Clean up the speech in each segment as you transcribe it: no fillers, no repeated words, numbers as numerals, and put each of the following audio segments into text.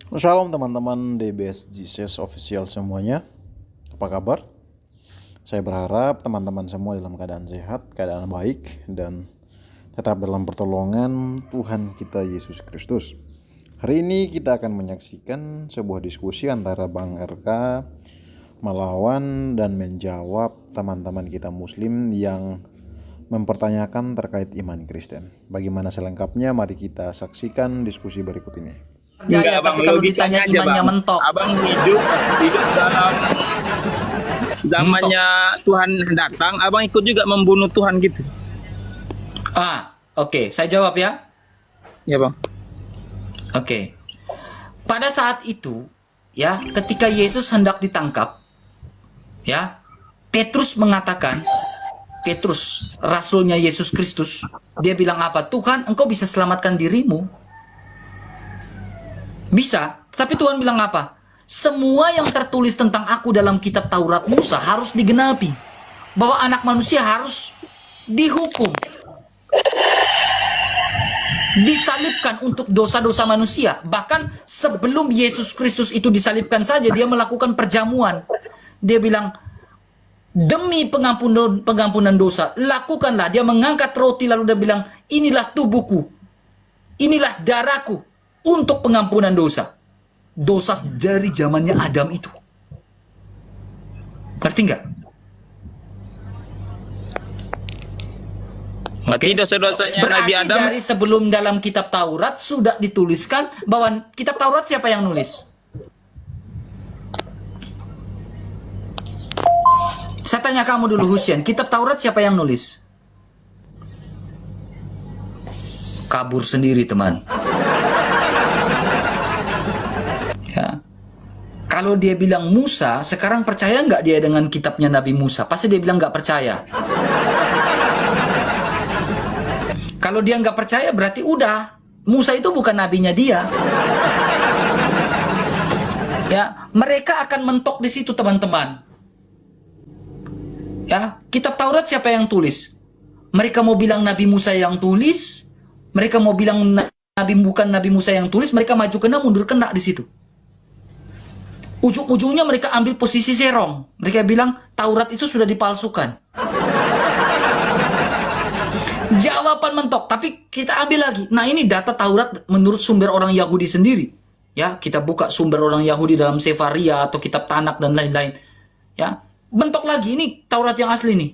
Shalom teman-teman DBS Jesus Official semuanya. Apa kabar? Saya berharap teman-teman semua dalam keadaan sehat, keadaan baik, dan tetap dalam pertolongan Tuhan kita Yesus Kristus. Hari ini kita akan menyaksikan sebuah diskusi antara Bang RK melawan dan menjawab teman-teman kita Muslim yang mempertanyakan terkait iman Kristen. Bagaimana selengkapnya? Mari kita saksikan diskusi berikut ini. Enggak, Bang, kalau ditanya imannya mentok. Abang hidup dalam zamannya Tuhan datang, abang ikut juga membunuh Tuhan gitu. Oke, saya jawab ya. Ya, Bang. Oke. Pada saat itu, ya, ketika Yesus hendak ditangkap, ya, Petrus mengatakan, Petrus, rasulnya Yesus Kristus, dia bilang apa? Tuhan, engkau bisa selamatkan dirimu. Bisa, tapi Tuhan bilang apa? Semua yang tertulis tentang aku dalam kitab Taurat Musa harus digenapi. Bahwa anak manusia harus dihukum. Disalibkan untuk dosa-dosa manusia. Bahkan sebelum Yesus Kristus itu disalibkan saja, dia melakukan perjamuan. Dia bilang, demi pengampunan dosa, lakukanlah. Dia mengangkat roti lalu dia bilang, inilah tubuhku. Inilah darahku. Untuk pengampunan dosa. Dosa dari zamannya Adam itu. Ngerti nggak? Berarti dosa-dosanya Nabi Berarti Adam. dari sebelum dalam kitab Taurat sudah dituliskan bahwa kitab Taurat siapa yang nulis? Saya tanya kamu dulu, Hussein, kitab Taurat siapa yang nulis? Kabur sendiri, teman. Ya. Kalau dia bilang Musa, sekarang percaya nggak dia dengan kitabnya Nabi Musa? Pasti dia bilang nggak percaya. Kalau dia nggak percaya, berarti udah. Musa itu bukan nabinya dia. Ya, mereka akan mentok di situ, teman-teman. Ya, kitab Taurat siapa yang tulis? Mereka mau bilang Nabi Musa yang tulis. Mereka mau bilang bukan Nabi Musa yang tulis. Mereka maju kena, mundur kena di situ. Ujung-ujungnya mereka ambil posisi serong. Mereka bilang Taurat itu sudah dipalsukan. Jawaban mentok, tapi kita ambil lagi. Nah, ini data Taurat menurut sumber orang Yahudi sendiri. Ya, kita buka sumber orang Yahudi dalam Sefaria atau kitab Tanak dan lain-lain. Ya, bentok lagi, ini Taurat yang asli nih.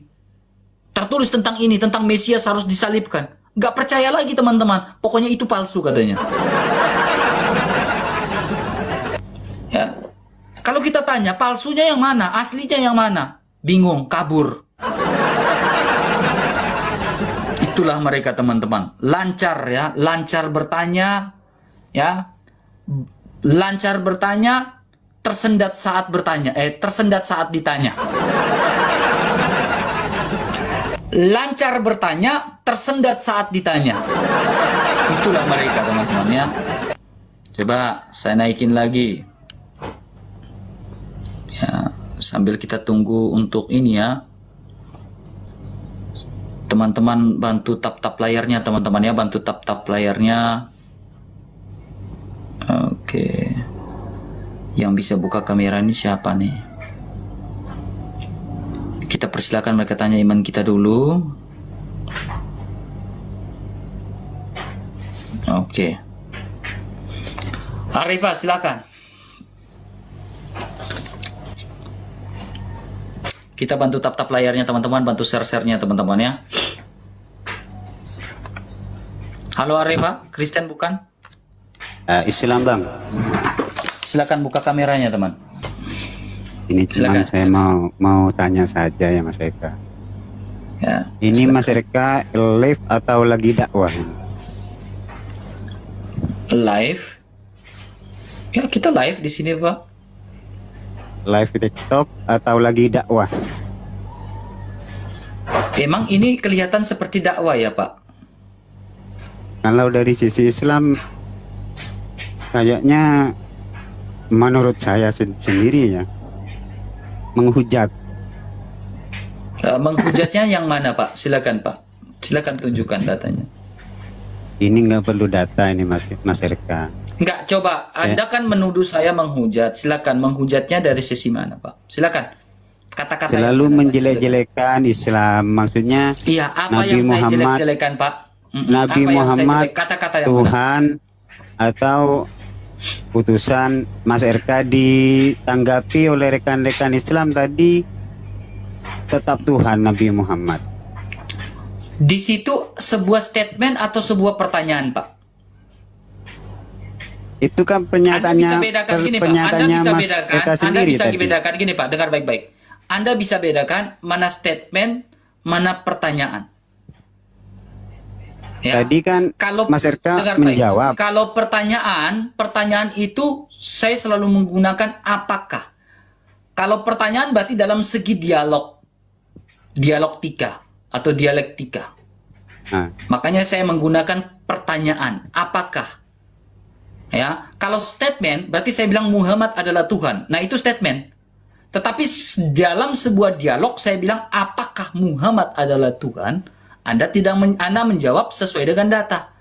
Tertulis tentang ini, tentang Mesias harus disalibkan. Gak percaya lagi, teman-teman. Pokoknya itu palsu katanya. Ya. Kalau kita tanya, palsunya yang mana? Aslinya yang mana? Bingung, kabur. Itulah mereka, teman-teman. Lancar ya, lancar bertanya, ya. Lancar bertanya, tersendat saat bertanya, tersendat saat ditanya. Lancar bertanya, tersendat saat ditanya. Itulah mereka, teman-teman ya. Coba saya naikin lagi. Ya, sambil kita tunggu untuk ini ya. Teman-teman bantu tap-tap layarnya, teman-teman ya, bantu tap-tap layarnya. Oke. Yang bisa buka kamera ini siapa nih? Kita persilakan mereka tanya iman kita dulu. Oke. Arifah, silakan. Kita bantu tap-tap layarnya, teman-teman. Bantu share-share-nya, teman-teman ya. Halo Arifah, Kristen bukan? Islam, Bang. Silakan buka kameranya, teman. Ini cuma saya mau tanya saja ya, Mas Eka. Ya. Ini Mas Eka live atau lagi dakwah? Live? Ya, kita live di sini, Pak. Live TikTok atau lagi dakwah? Emang ini kelihatan seperti dakwah ya, Pak? Kalau dari sisi Islam, kayaknya menurut saya sendiri ya, menghujat. Menghujatnya yang mana, Pak? Silakan, Pak. Silakan tunjukkan datanya. Ini nggak perlu data ini Mas RK. Enggak, coba. Anda kan menuduh saya menghujat. Silakan, menghujatnya dari sisi mana, Pak? Silakan. Kata-kata yang Selalu mana, Pak? menjelek-jelekan Islam, maksudnya Iya, apa Nabi yang saya Muhammad, jelek-jelekan, Pak? Nabi Apa yang saya Muhammad, jelek? Kata-kata yang mana? Tuhan, atau putusan Mas RK ditanggapi oleh rekan-rekan Islam tadi tetap Tuhan Nabi Muhammad. Di situ sebuah statement atau sebuah pertanyaan, Pak? Itu kan Anda pernyataannya bisa bedakan gini, Pak. Anda pernyataannya bisa Mas bedakan. RK Anda sendiri bisa tadi. bedakan gini, Pak. Dengar baik-baik. Anda bisa bedakan mana statement, mana pertanyaan. Ya. Tadi kan Kalau Mas RK dengar baik. menjawab. Kalau pertanyaan itu saya selalu menggunakan apakah. Kalau pertanyaan berarti dalam segi dialektika atau dialektika. Nah, Makanya saya menggunakan pertanyaan, apakah? Ya, kalau statement berarti saya bilang Muhammad adalah Tuhan. Nah, itu statement. Tetapi dalam sebuah dialog saya bilang apakah Muhammad adalah Tuhan? Anda menjawab sesuai dengan data.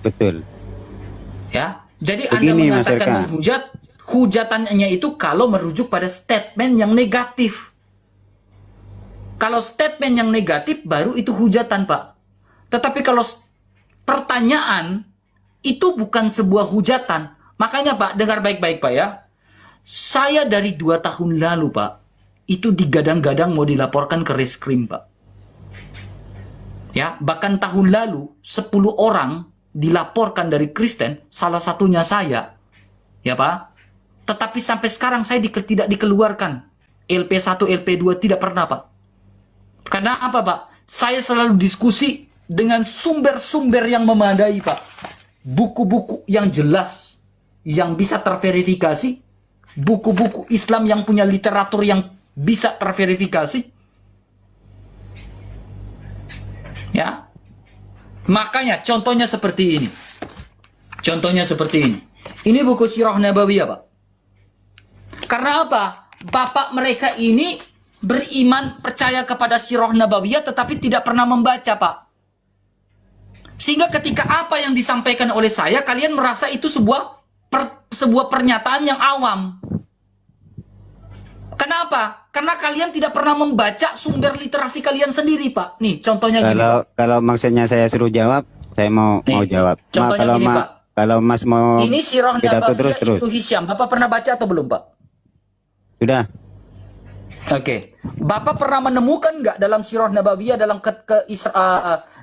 betul. Ya. Jadi Begini, Anda Mas mengatakan RK. menghujat, hujatannya itu kalau merujuk pada statement yang negatif. Kalau statement yang negatif baru itu hujatan, Pak. Tetapi kalau pertanyaan itu bukan sebuah hujatan. Makanya, Pak, dengar baik-baik, Pak, ya. Saya dari 2 tahun lalu, Pak, itu digadang-gadang mau dilaporkan ke reskrim, Pak. Ya, bahkan tahun lalu 10 orang dilaporkan dari Kristen, salah satunya saya. Ya, Pak. Tetapi sampai sekarang saya tidak dikeluarkan. LP1, LP2 tidak pernah, Pak. Karena apa, Pak? Saya selalu diskusi dengan sumber-sumber yang memadai, Pak. Buku-buku yang jelas, yang bisa terverifikasi. Buku-buku Islam yang punya literatur yang bisa terverifikasi. Ya. Makanya contohnya seperti ini. Contohnya seperti ini. Ini buku Sirah Nabawiyah, Pak. Karena apa? Bapak mereka ini beriman, percaya kepada Sirah Nabawiyah tetapi tidak pernah membaca, Pak. Sehingga ketika apa yang disampaikan oleh saya, kalian merasa itu sebuah pernyataan yang awam. Kenapa? Karena kalian tidak pernah membaca sumber literasi kalian sendiri, Pak. Nih, contohnya gini, Pak. Kalau maksudnya saya suruh jawab, saya mau jawab. Contohnya kalau gini, Pak. kalau Mas mau Ini Sirah pidato Nabawiyah terus. itu Hisyam. Bapak pernah baca atau belum, Pak? Sudah. Oke. Bapak pernah menemukan nggak dalam Sirah Nabawiyah,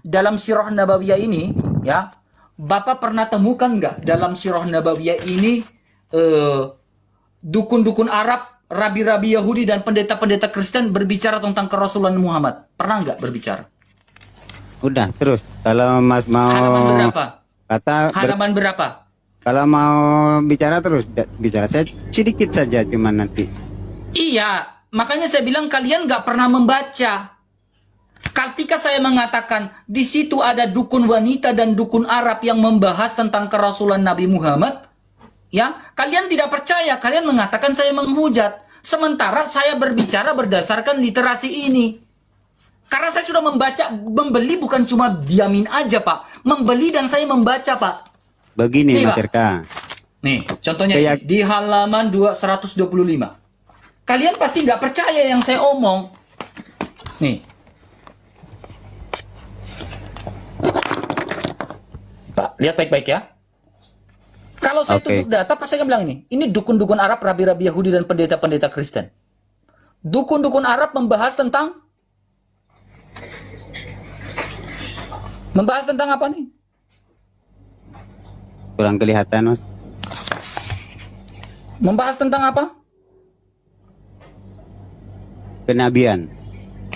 dalam Sirah Nabawiyah ini, ya? Bapak pernah temukan nggak dalam Sirah Nabawiyah ini dukun-dukun Arab, rabi-rabi Yahudi dan pendeta-pendeta Kristen berbicara tentang kerasulan Muhammad? Pernah nggak berbicara? Udah, terus. Kalau Mas mau Halaman berapa? Halaman berapa? Kalau mau bicara terus bicara. Saya sedikit saja cuman nanti. Iya, makanya saya bilang kalian nggak pernah membaca. Ketika saya mengatakan di situ ada dukun wanita dan dukun Arab yang membahas tentang kerasulan Nabi Muhammad, ya, kalian tidak percaya, kalian mengatakan saya menghujat. Sementara saya berbicara berdasarkan literasi ini. Karena saya sudah membeli bukan cuma diamin aja, Pak. Membeli dan saya membaca, Pak. Begini, Nih, Mas Pak. RK. Nih, contohnya di halaman 125. Kalian pasti nggak percaya yang saya omong. Nih. Pak, lihat baik-baik ya. Kalau saya tutup data, pasti saya bilang ini dukun-dukun Arab, rabi-rabi Yahudi dan pendeta-pendeta Kristen. Dukun-dukun Arab membahas tentang apa nih? Kurang kelihatan, Mas. Membahas tentang apa? Kenabian.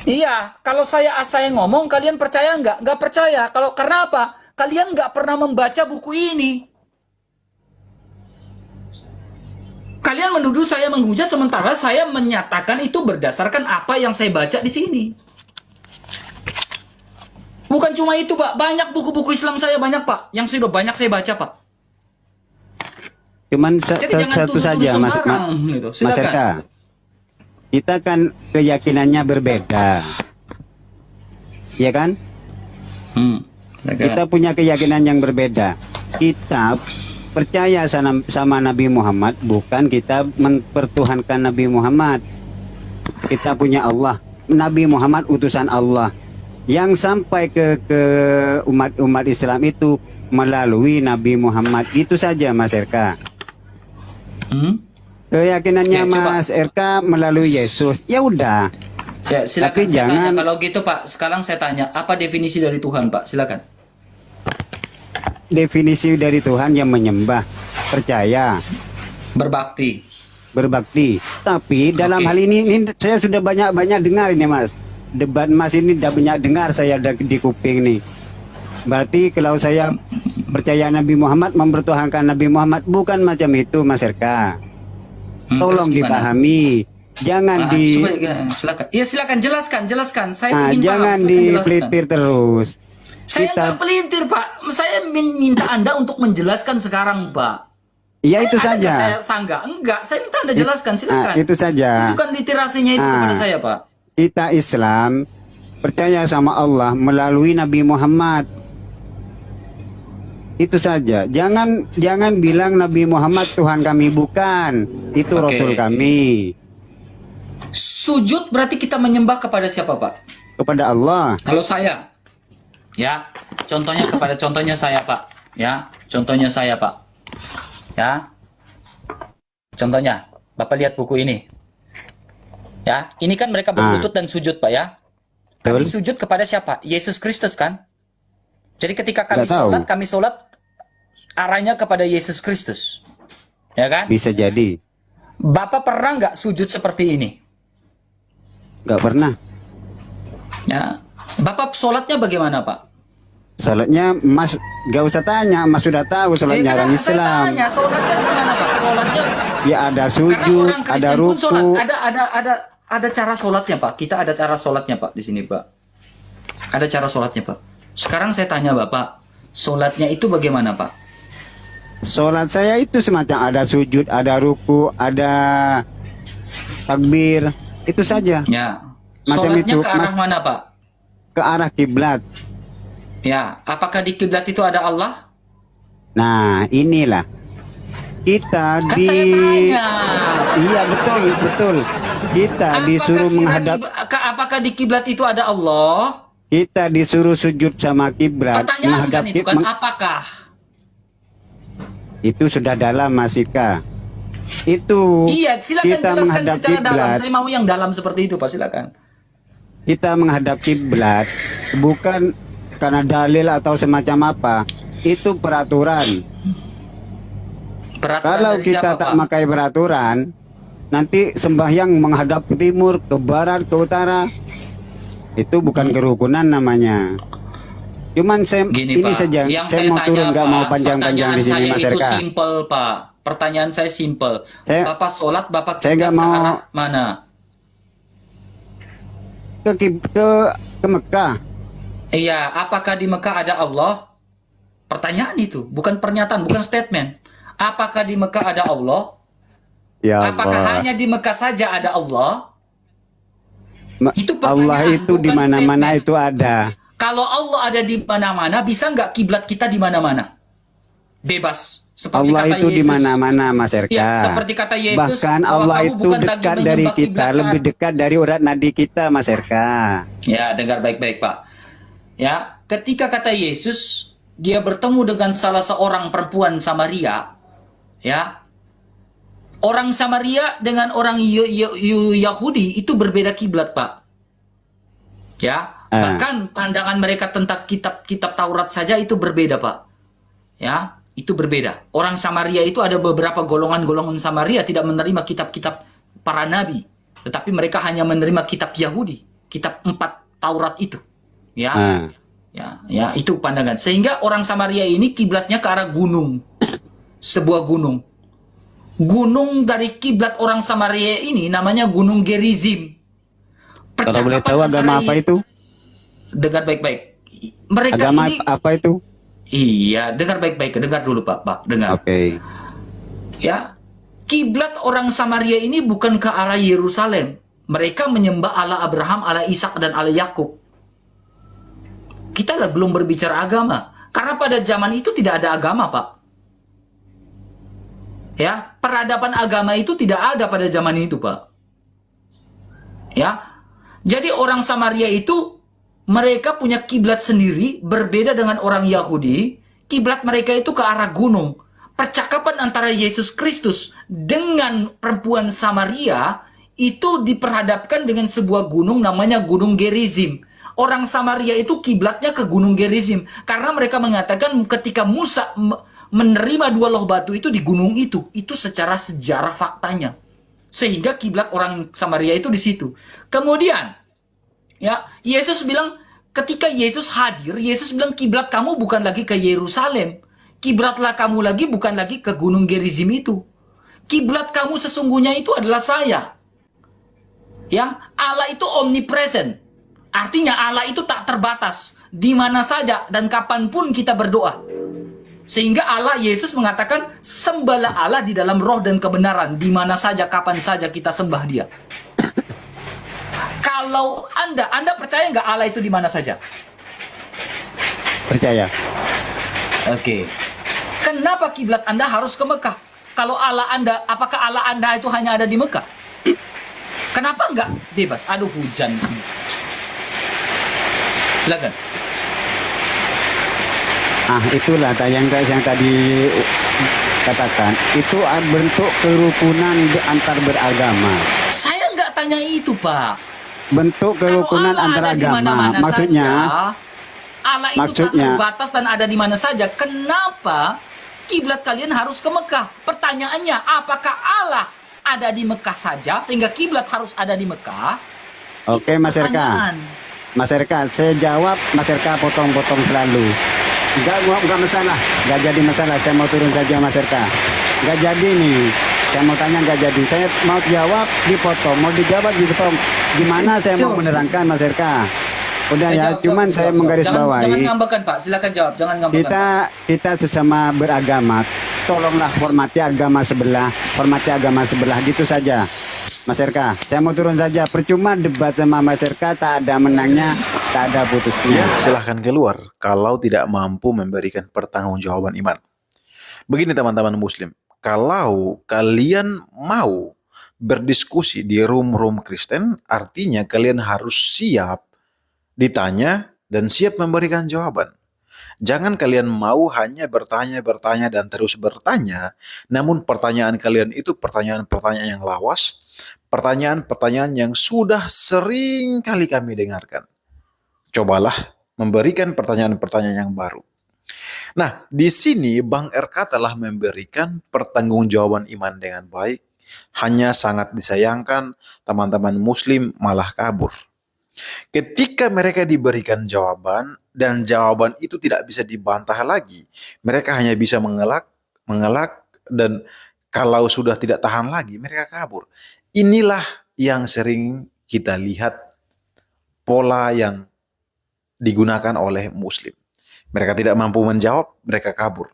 Iya, kalau saya ngomong, kalian percaya nggak? Nggak percaya. Karena apa? Kalian nggak pernah membaca buku ini. Kalian menuduh saya menghujat, sementara saya menyatakan itu berdasarkan apa yang saya baca di sini. Bukan cuma itu, Pak. Banyak buku-buku Islam saya banyak, Pak. Yang sudah banyak saya baca, Pak. Cuman Jadi jangan satu tuduh-tuduh saja, Mas sembarang, gitu. Mas Silakan. RK. Kita kan keyakinannya berbeda. Iya kan? Silakan. Kita punya keyakinan yang berbeda. Kitab percaya sama Nabi Muhammad, bukan kita mempertuhankan Nabi Muhammad. Kita punya Allah, Nabi Muhammad utusan Allah yang sampai ke umat Islam itu melalui Nabi Muhammad. Itu saja Mas RK. Keyakinannya Ya, coba. Mas RK melalui Yesus. Ya udah. Ya, silakan. Tapi saya jangan- tanya. Kalau gitu Pak, sekarang saya tanya, apa definisi dari Tuhan Pak? Silakan. Definisi dari Tuhan yang menyembah, percaya, Berbakti. berbakti. Tapi dalam Oke. hal ini saya sudah banyak dengar ini Mas. Debat Mas ini udah banyak dengar saya di kuping nih. Berarti kalau saya percaya Nabi Muhammad, mempertuhankan Nabi Muhammad, bukan macam itu Mas RK. Tolong Terus gimana? dipahami. Jangan Coba, ya, silakan. Ya silakan jelaskan. Saya ingin jangan paham. Silakan jelaskan. dipelintir terus. Saya Kita- nggak pelintir Pak. Saya minta Anda untuk menjelaskan sekarang Pak. Ya itu Ada nggak saja. Saya sanggah. Enggak. Saya minta Anda jelaskan. Silakan. Itu saja. Tunjukkan literasinya itu Ah. kepada saya Pak. Kita Islam percaya sama Allah melalui Nabi Muhammad. Itu saja. Jangan bilang Nabi Muhammad Tuhan kami, bukan. Itu Oke. Rasul kami. Sujud berarti kita menyembah kepada siapa Pak? Kepada Allah. Kalau saya, ya, contohnya saya Pak, ya, contohnya saya Pak, ya, contohnya, Bapak lihat buku ini, ya, ini kan mereka berlutut dan sujud Pak ya, kami Betul. sujud kepada siapa? Yesus Kristus kan? Jadi ketika Nggak tahu. kami sholat arahnya kepada Yesus Kristus, ya kan? Bisa jadi. Bapak pernah nggak sujud seperti ini? Gak pernah. Ya, Bapak sholatnya bagaimana Pak? Salatnya Mas gak usah tanya, Mas sudah tahu salatnya orang Saya Islam. tanya, sholatnya gimana Pak? Sholatnya Ya ada karena sujud, orang ada Kristen pun sholat. ruku. Ada cara sholatnya Pak. Kita ada cara sholatnya Pak di sini Pak. Ada cara sholatnya Pak. Sekarang saya tanya Bapak, sholatnya itu bagaimana Pak? Salat saya itu semacam ada sujud, ada ruku, ada takbir. Itu saja. Ya. Macam Sholatnya itu, ke arah Mas. mana Pak? Ke arah kiblat. Ya. Apakah di kiblat itu ada Allah? Nah, inilah kita Kan di saya tanya. Iya, betul. Kita disuruh Apakah di kiblat itu ada Allah? kita disuruh sujud sama kiblat, Pertanyaan menghadap kan itu kan apakah? itu sudah dalam Mas Ika. Itu Iya, silakan kita jelaskan menghadap secara dalam. kiblat. Saya mau yang dalam seperti itu Pak, silakan. Kita menghadap kiblat bukan karena dalil atau semacam apa. Itu peraturan. Peraturan Kalau dari kita siapa, tak Pak? pakai peraturan, nanti sembahyang menghadap ke timur, ke barat, ke utara. Itu bukan kerukunan namanya. Cuman Gini, ini Pak, saja, yang saya mau tanya, turun, nggak Pak, mau panjang-panjang di sini pertanyaan Mas saya RK. itu simple, Pak. Pertanyaan saya simple. Saya- Bapak sholat, Bapak saya nggak kiblat ke mau- arah mana? Ke Mekah. Iya, apakah di Mekah ada Allah? Pertanyaan itu, bukan pernyataan, bukan statement. Apakah di Mekah ada Allah? Ya Apakah Allah. hanya di Mekah saja ada Allah? Itu pertanyaan, Allah itu di bukan mana-mana statement. itu ada. Kalau Allah ada di mana-mana, bisa nggak kiblat kita di mana-mana? Bebas. Seperti Allah kata itu di Yesus. mana-mana Mas RK. Ya, seperti kata Yesus, Bahkan bahwa Allah kamu itu bukan lagi dekat dari menyembah kita, kiblat lebih dekat dari urat nadi kita Mas RK. Ya, dengar baik-baik, Pak. Ya, ketika kata Yesus, dia bertemu dengan salah seorang perempuan Samaria, ya. Orang Samaria dengan orang Yahudi itu berbeda kiblat, Pak. Ya, bahkan pandangan mereka tentang kitab-kitab Taurat saja itu berbeda, Pak. Ya, itu berbeda. Orang Samaria itu ada beberapa golongan-golongan Samaria tidak menerima kitab-kitab para nabi, tetapi mereka hanya menerima kitab Yahudi, kitab 4 Taurat itu. Ya. Ya, itu pandangan. Sehingga orang Samaria ini kiblatnya ke arah gunung. Sebuah gunung. Gunung dari kiblat orang Samaria ini namanya Gunung Gerizim. Kalau boleh tahu Percakapan agama antara apa itu? Dengar baik-baik. Mereka Agama ini apa itu? Iya, dengar baik-baik. Dengar dulu, Pak, dengar. Oke. Ya. Kiblat orang Samaria ini bukan ke arah Yerusalem. Mereka menyembah Allah Abraham, Allah Ishak dan Allah Yakub. Kita belum berbicara agama. Karena pada zaman itu tidak ada agama, Pak. Ya, peradaban agama itu tidak ada pada zaman itu, Pak. Ya. Jadi orang Samaria itu mereka punya kiblat sendiri, berbeda dengan orang Yahudi. Kiblat mereka itu ke arah gunung. Percakapan antara Yesus Kristus dengan perempuan Samaria itu diperhadapkan dengan sebuah gunung namanya Gunung Gerizim. Orang Samaria itu kiblatnya ke Gunung Gerizim karena mereka mengatakan ketika Musa menerima 2 loh batu itu di gunung itu secara sejarah faktanya. Sehingga kiblat orang Samaria itu di situ. Kemudian ya, Yesus bilang ketika Yesus hadir, Yesus bilang kiblat kamu bukan lagi ke Yerusalem. Kiblatlah kamu lagi bukan lagi ke Gunung Gerizim itu. Kiblat kamu sesungguhnya itu adalah saya. Ya, Allah itu omnipresent. Artinya Allah itu tak terbatas. Di mana saja dan kapanpun kita berdoa. Sehingga Allah, Yesus mengatakan, sembahlah Allah di dalam roh dan kebenaran. Di mana saja, kapan saja kita sembah dia. Kalau Anda percaya nggak Allah itu di mana saja? Percaya. Oke. Kenapa kiblat Anda harus ke Mekah? Kalau Allah Anda, apakah Allah Anda itu hanya ada di Mekah? Kenapa nggak bebas? Aduh, hujan di sini. Silakan. Itulah yang tadi katakan. Itu bentuk kerukunan antar beragama. Saya nggak tanya itu, Pak. Bentuk kerukunan Kalau Allah antar ada di agama. mana-mana Maksudnya, saja, Allah itu tak maksudnya- terbatas dan ada di mana saja. Kenapa kiblat kalian harus ke Mekah? Pertanyaannya, apakah Allah ada di Mekah saja sehingga kiblat harus ada di Mekah? Oke, Itu Mas Erka. pertanyaan. Mas Erka, saya jawab. Mas Erka potong-potong selalu. Enggak masalah. Enggak jadi masalah. Saya mau turun saja, Mas Erka. Enggak jadi nih. Saya mau tanya enggak jadi. Saya mau jawab dipotong. Mau dijawab dipotong. Gimana saya mau Jawab. menerangkan, Mas Erka? Udah ya, Jawab, cuman jawab, saya jawab. menggarisbawahi. Jangan ngambekkan, Pak. Silakan jawab. Jangan ngambekkan. Kita sesama beragama, tolonglah hormati agama sebelah, gitu saja. Mas Erka, saya mau turun saja. Percuma debat sama Mas Erka, tak ada menangnya, tak ada putusnya. Ya, silahkan keluar kalau tidak mampu memberikan pertanggungjawaban iman. Begini teman-teman muslim, kalau kalian mau berdiskusi di room-room Kristen, artinya kalian harus siap ditanya dan siap memberikan jawaban. Jangan kalian mau hanya bertanya dan terus bertanya, namun pertanyaan kalian itu pertanyaan-pertanyaan yang lawas, pertanyaan-pertanyaan yang sudah sering kali kami dengarkan. Cobalah memberikan pertanyaan-pertanyaan yang baru. Nah, di sini Bang RK telah memberikan pertanggungjawaban iman dengan baik, hanya sangat disayangkan teman-teman muslim malah kabur. Ketika mereka diberikan jawaban dan jawaban itu tidak bisa dibantah lagi, mereka hanya bisa mengelak dan kalau sudah tidak tahan lagi, mereka kabur. Inilah yang sering kita lihat pola yang digunakan oleh muslim. Mereka tidak mampu menjawab, mereka kabur.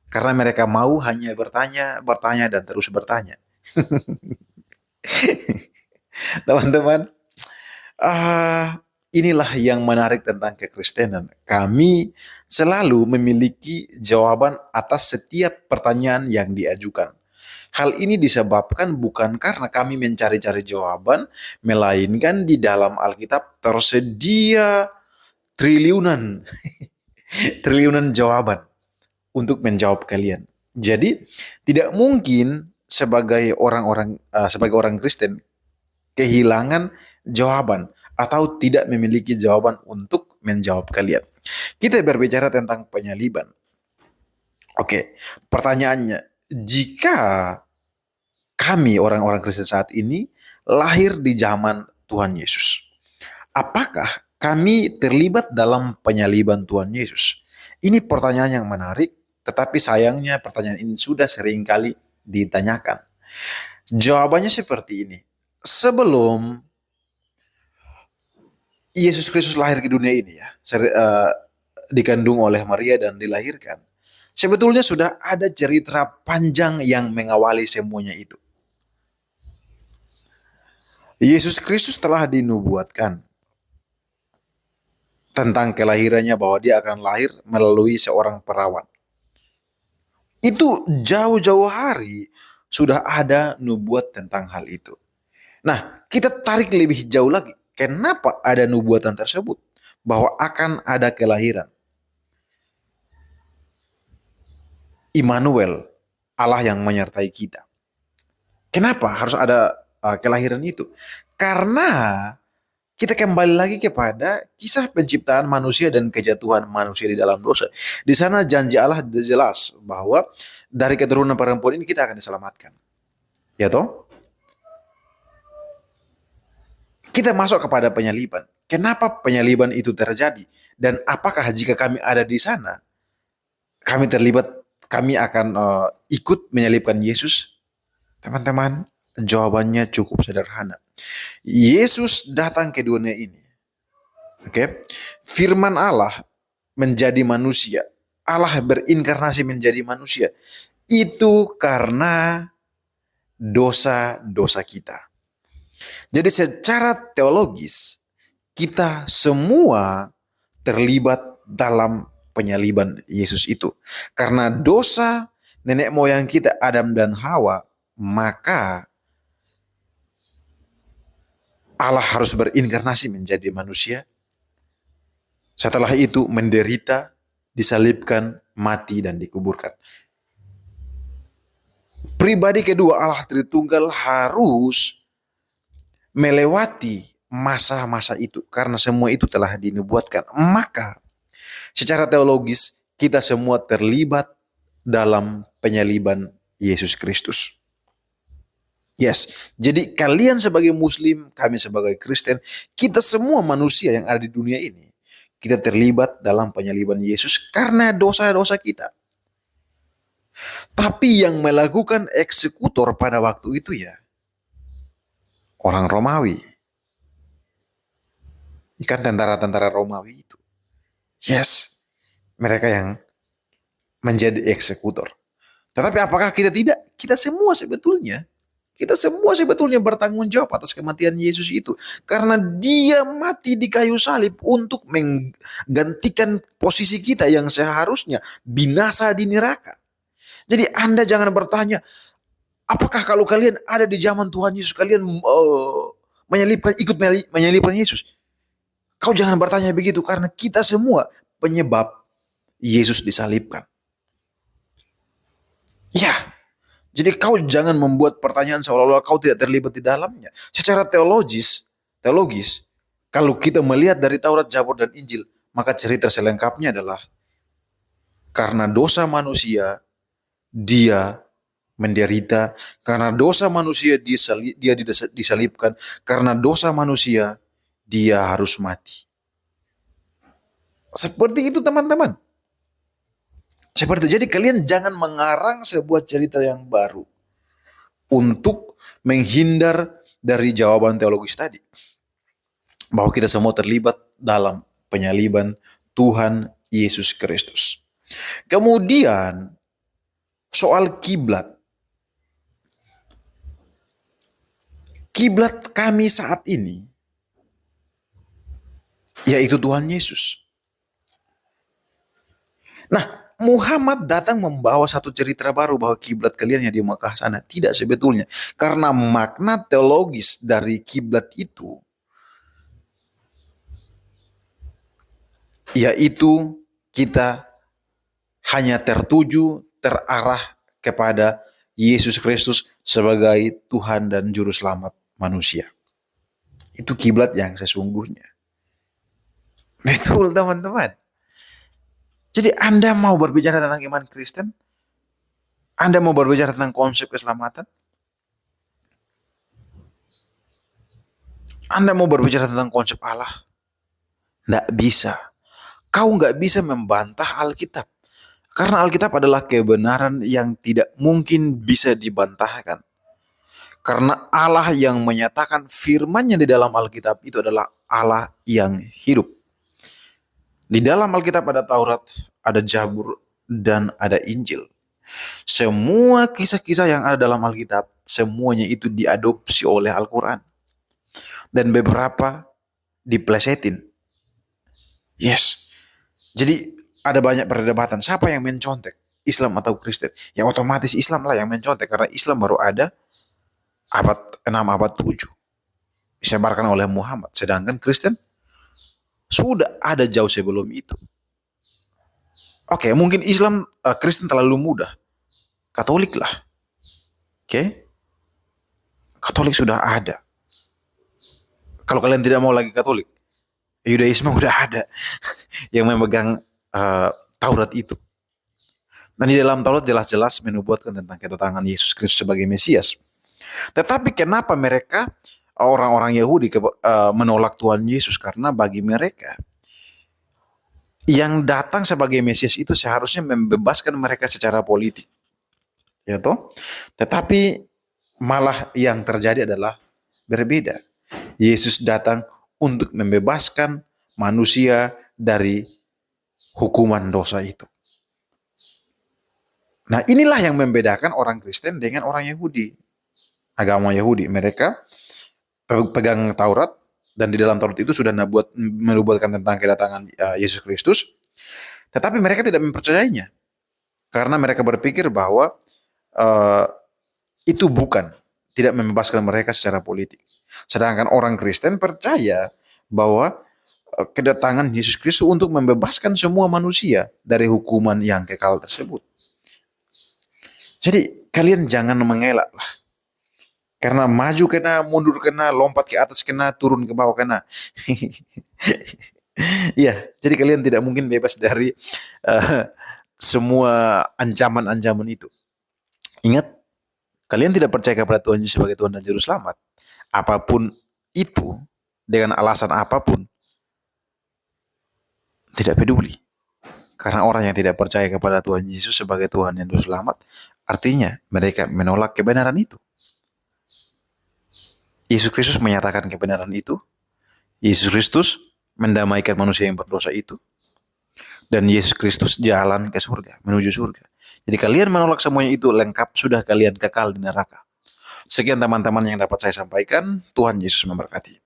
Karena mereka mau hanya bertanya dan terus bertanya. Teman-teman, inilah yang menarik tentang kekristenan. Kami selalu memiliki jawaban atas setiap pertanyaan yang diajukan. Hal ini disebabkan bukan karena kami mencari-cari jawaban, melainkan di dalam Alkitab tersedia triliunan jawaban untuk menjawab kalian. Jadi tidak mungkin sebagai orang Kristen kehilangan jawaban atau tidak memiliki jawaban untuk menjawab kalian. Kita berbicara tentang penyaliban. Oke, pertanyaannya, jika kami orang-orang Kristen saat ini lahir di zaman Tuhan Yesus, apakah kami terlibat dalam penyaliban Tuhan Yesus? Ini pertanyaan yang menarik, tetapi sayangnya pertanyaan ini sudah sering kali ditanyakan. Jawabannya seperti ini. Sebelum Yesus Kristus lahir ke dunia ini ya, dikandung oleh Maria dan dilahirkan, sebetulnya sudah ada cerita panjang yang mengawali semuanya itu. Yesus Kristus telah dinubuatkan tentang kelahirannya bahwa dia akan lahir melalui seorang perawan. Itu jauh-jauh hari sudah ada nubuat tentang hal itu. Nah, kita tarik lebih jauh lagi. Kenapa ada nubuatan tersebut? Bahwa akan ada kelahiran. Immanuel, Allah yang menyertai kita. Kenapa harus ada kelahiran itu? Karena kita kembali lagi kepada kisah penciptaan manusia dan kejatuhan manusia di dalam dosa. Di sana janji Allah jelas bahwa dari keturunan perempuan ini kita akan diselamatkan. Ya toh? Kita masuk kepada penyaliban. Kenapa penyaliban itu terjadi? Dan apakah jika kami ada di sana, kami terlibat, kami akan ikut menyalibkan Yesus? Teman-teman, jawabannya cukup sederhana. Yesus datang ke dunia ini. Oke, firman Allah menjadi manusia. Allah berinkarnasi menjadi manusia. Itu karena dosa-dosa kita. Jadi secara teologis, kita semua terlibat dalam penyaliban Yesus itu. Karena dosa nenek moyang kita Adam dan Hawa, maka Allah harus berinkarnasi menjadi manusia. Setelah itu menderita, disalibkan, mati, dan dikuburkan. Pribadi kedua Allah Tritunggal harus melewati masa-masa itu. Karena semua itu telah dinubuatkan. Maka secara teologis kita semua terlibat dalam penyaliban Yesus Kristus. Yes, jadi kalian sebagai Muslim, kami sebagai Kristen, kita semua manusia yang ada di dunia ini, kita terlibat dalam penyaliban Yesus karena dosa-dosa kita. Tapi yang melakukan eksekutor pada waktu itu ya orang Romawi. Ikan tentara-tentara Romawi itu. Yes, mereka yang menjadi eksekutor. Tetapi apakah kita tidak? Kita semua sebetulnya bertanggung jawab atas kematian Yesus itu. Karena dia mati di kayu salib untuk menggantikan posisi kita yang seharusnya binasa di neraka. Jadi Anda jangan bertanya, apakah kalau kalian ada di zaman Tuhan Yesus, kalian ikut menyalibkan Yesus? Kau jangan bertanya begitu, karena kita semua penyebab Yesus disalibkan. Ya, jadi kau jangan membuat pertanyaan seolah-olah kau tidak terlibat di dalamnya. Secara teologis, kalau kita melihat dari Taurat, Zabur, dan Injil, maka cerita selengkapnya adalah karena dosa manusia, dia menderita. Karena dosa manusia, dia disalibkan. Karena dosa manusia, dia harus mati. Seperti itu teman-teman. Seperti itu. Jadi kalian jangan mengarang sebuah cerita yang baru untuk menghindar dari jawaban teologis tadi. Bahwa kita semua terlibat dalam penyaliban Tuhan Yesus Kristus. Kemudian soal kiblat. Kiblat kami saat ini yaitu Tuhan Yesus. Nah, Muhammad datang membawa satu cerita baru bahwa kiblat kalian yang di Mekah sana. Tidak sebetulnya. Karena makna teologis dari kiblat itu yaitu kita hanya terarah kepada Yesus Kristus sebagai Tuhan dan Juru Selamat manusia. Itu kiblat yang sesungguhnya. Betul teman-teman. Jadi Anda mau berbicara tentang iman Kristen? Anda mau berbicara tentang konsep keselamatan? Anda mau berbicara tentang konsep Allah? Tidak bisa. Kau nggak bisa membantah Alkitab. Karena Alkitab adalah kebenaran yang tidak mungkin bisa dibantahkan. Karena Allah yang menyatakan firman-Nya di dalam Alkitab itu adalah Allah yang hidup. Di dalam Alkitab ada Taurat, ada Zabur, dan ada Injil. Semua kisah-kisah yang ada dalam Alkitab, semuanya itu diadopsi oleh Al-Quran. Dan beberapa diplesetin. Yes. Jadi ada banyak perdebatan. Siapa yang mencontek? Islam atau Kristen? Ya otomatis Islam lah yang mencontek, karena Islam baru ada abad 6, abad 7. Disebarkan oleh Muhammad. Sedangkan Kristen sudah ada jauh sebelum itu. Oke, mungkin Islam, Kristen terlalu mudah. Katolik lah. Oke. Katolik sudah ada. Kalau kalian tidak mau lagi Katolik, Yudaisme udah ada yang memegang Taurat itu. Dan di dalam Taurat jelas-jelas menubuatkan tentang kedatangan Yesus Kristus sebagai Mesias. Tetapi kenapa mereka, orang-orang Yahudi, menolak Tuhan Yesus? Karena bagi mereka, yang datang sebagai Mesias itu seharusnya membebaskan mereka secara politik. Ya toh? Tetapi malah yang terjadi adalah berbeda. Yesus datang untuk membebaskan manusia dari hukuman dosa itu. Nah, inilah yang membedakan orang Kristen dengan orang Yahudi. Agama Yahudi, mereka pegang Taurat, dan di dalam Taurat itu sudah menubuatkan tentang kedatangan Yesus Kristus. Tetapi mereka tidak mempercayainya. Karena mereka berpikir bahwa itu tidak membebaskan mereka secara politik. Sedangkan orang Kristen percaya bahwa kedatangan Yesus Kristus untuk membebaskan semua manusia dari hukuman yang kekal tersebut. Jadi kalian jangan mengelak lah. Karena maju kena, mundur kena, lompat ke atas kena, turun ke bawah kena. Iya, jadi kalian tidak mungkin bebas dari semua ancaman-ancaman itu. Ingat, kalian tidak percaya kepada Tuhan Yesus sebagai Tuhan dan Juru Selamat. Apapun itu, dengan alasan apapun, tidak peduli. Karena orang yang tidak percaya kepada Tuhan Yesus sebagai Tuhan dan Juru Selamat, artinya mereka menolak kebenaran itu. Yesus Kristus menyatakan kebenaran itu. Yesus Kristus mendamaikan manusia yang berdosa itu. Dan Yesus Kristus jalan ke surga, menuju surga. Jadi kalian menolak semuanya itu, lengkap sudah kalian kekal di neraka. Sekian teman-teman yang dapat saya sampaikan. Tuhan Yesus memberkati.